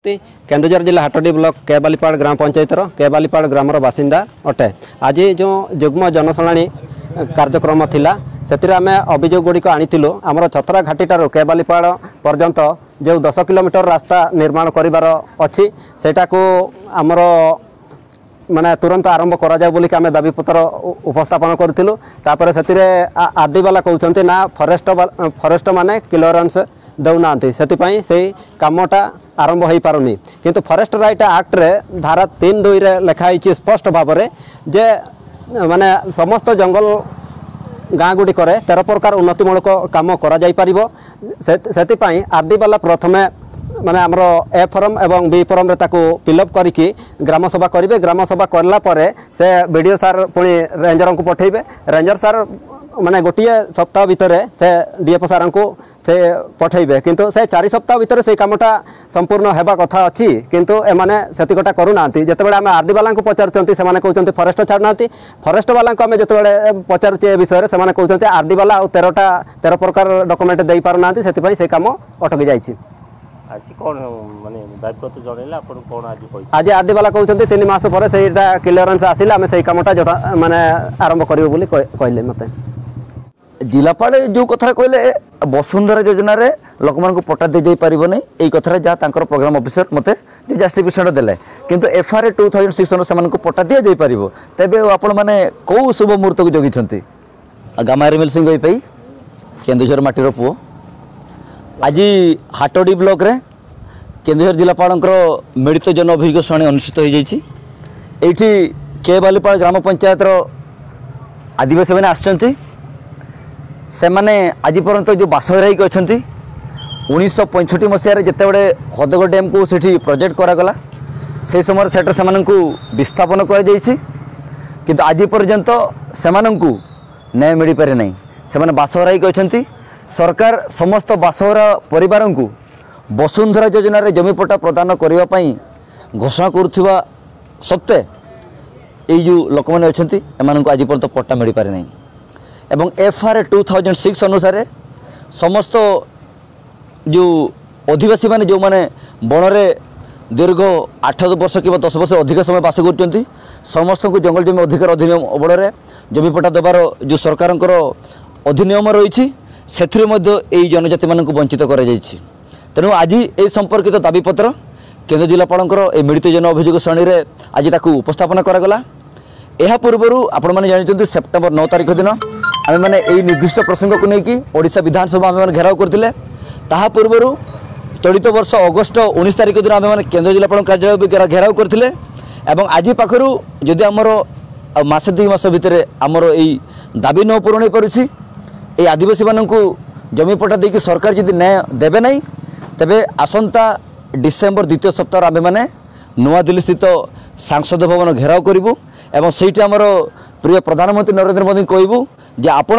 केन्दुझर जिला हाटडी ब्लॉक केबालीपाड़ ग्राम पंचायतर केबालीपाड़ ग्रामर बासिंदा अटे। आज जो युग्म जनशुणाणी कार्यक्रम थिला से आम अभियोग गुड़िक आनीलु आमर छतरा घाटीटार केबालीपाड़ पर्यंत जो 10 किलोमीटर रास्ता निर्माण करिबार अछि सेटा को आमर माने तुरंत आरंभ करा जाय बोली आम दाबीपत्र उपस्थापन करूँ। तापर से आरडी वाला कहते ना फरेस्ट माने क्लियरेंस दौना से कामटा आरंभ हो पारुनी किंतु फॉरेस्ट राइट एक्ट रे धारा 3(2) रे लिखाई स्पष्ट भाव में जे माने समस्त जंगल गाँ गुड़िक 13 प्रकार उन्नतिमूलक काम करा जाई परिबो। से आरडी वाला प्रथमे माने आमर ए फॉर्म एवं बी फॉर्म रे ताको फिलअप करिकी ग्राम सभा करेंगे। ग्राम सभा करला परे से बीडीओ सार पुणी रेंजर को पठेबे। रेंजर सार माने गोटे सप्ताह भितर से डीएफओ सार को से पठेबे किंतु से 4 सप्ताह भितर से कामटा संपूर्ण हेबा कथा अच्छी किंतु एमाने सेतिकटा करूना। जितेबाला आम आरडी वाला पचारुंट से कहते फरेस्ट छाड़ना फरेस्ट वाला आम जिते पचारुचे ए विषय से कहते आरडी वाला 13 प्रकार डॉक्यूमेंट दे पारना से काम अटकी जाइए। आज आरडी वाला कहते 3 मास पर से क्लियरेंस आसिले आम से कामटा माने आरंभ करियो बोली कहले मते। जिलापाल जो कथा कहले वसुंधरा योजना रे लोक मान को पट्टा दे जाई परिबो नै एई कथा जा तांकर प्रोग्राम ऑफिसर मते जस्टिफिकेशन देले किंतु एफआरए 2006 से मान को पट्टा दे जाई परिबो। तबे आपण माने को शुभ मुहूर्त को जोगी छंती गामारी मिल सिंह पई केन्दुझर माटीर पुओ आज हाटडी ब्लॉक रे केन्दुझर जिलापालंकर मिलित जन अभियोग शुणाणी अनुष्ठित हो जाइछि। एठी केबालीपाड़ ग्राम पंचायत आदिवासी मैंने आसचंती से माने आज पर्यंत जो बासहराई अच्छा 1965 मसीह जितेबले हदगड़ डैम को सेठी प्रोजेक्ट करागला से समय सेटर से विस्थापन कर किंतु आज पर्यंत से न्याय मिल पारे ना। से बासहराई अच्छा सरकार समस्त बासहरा परिवार को वसुंधरा योजना रे जमी पट्टा प्रदान करने घोषणा करुवा सत्वे ये जो लोक मैंने अच्छा एम आज पर्यंत पट्टा मिल पारे ना। एवं एफआरए 2006 अनुसार समस्त जो आदिवासी माने जो माने बन में दीर्घ 8 वर्ष कि 10 वर्ष अधिक समय बास कर समस्त को जंगल जमी अधिकार अधिनियम बल में जमी पट्टा देवार जो सरकार अधिनियम रही से जनजाति मान वंचित कर तेणु आज ये संपर्कित दाबीपत्र केन्द्र जिलापाल मिलित जन अभियोग श्रेणी में आज उपस्थापन करागला। यह पूर्व आपण मैंने जानते सेप्टेम्बर 9 तारिख दिन आम मैंने यही निर्दिष्ट प्रसंग को लेकिन ओडिशा विधानसभा आम घेराव करते पूर्व चलित वर्ष अगस्ट 19 तारिख दिन आम मैंने केन्द्र जिलापाल कार्यालय घेराव करते आज पाखु जदि आमर मासे 2 मास भितर आमर यही दाबी न पूरण हो पारुछि ये आदिवासी मानक जमी पट्टा देकी सरकार जदि न्याय देवे ना तेबे आसंता डिसेम्बर 2य सप्ताह आम मैंने नूआ दिल्ली स्थित सांसद भवन घेराव करूँ एवं से प्रिय प्रधानमंत्री नरेंद्र मोदी कहबू जे आपण